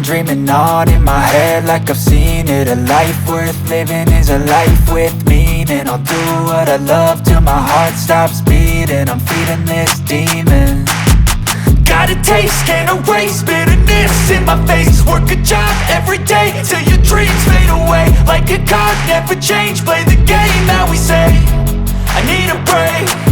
dreaming on in my head like I've seen it. A life worth living is a life with meaning. I'll do what I love till my heart stops beating. I'm feeding this demon. Got a taste, can't erase bitterness in my face. Work a job every day till your dreams fade away. Like a card, never change, play the game that we say. I need a break.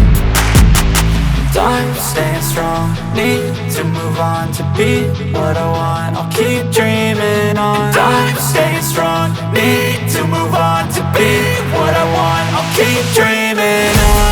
Time staying strong, need to move on to be what I want. I'll keep dreaming on. Time staying strong, need to move on to be what I want. I'll keep dreaming on.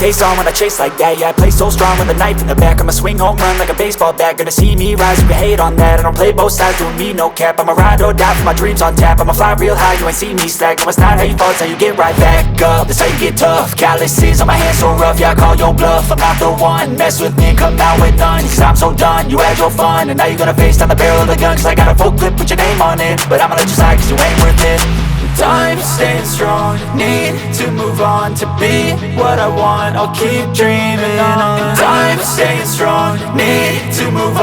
Face on when I chase like that. Yeah, I play so strong with a knife in the back. I'ma swing home run like a baseball bat. Gonna see me rise, you can hate on that. I don't play both sides, doing me no cap. I'ma ride or die for my dreams on tap. I'ma fly real high, you ain't see me slack. No, it's not how you fall, it's how you get right back up. That's how you get tough. Calluses on my hands so rough, yeah, I call your bluff. I'm not the one, mess with me and come out with none. Cause I'm so done, you had your fun. And now you're gonna face down the barrel of the gun. Cause I got a full clip with your name on it. But I'ma let you slide cause you ain't worth it. Time staying strong, need to move on to be what I want. I'll keep dreaming on. Time staying strong, need to move on.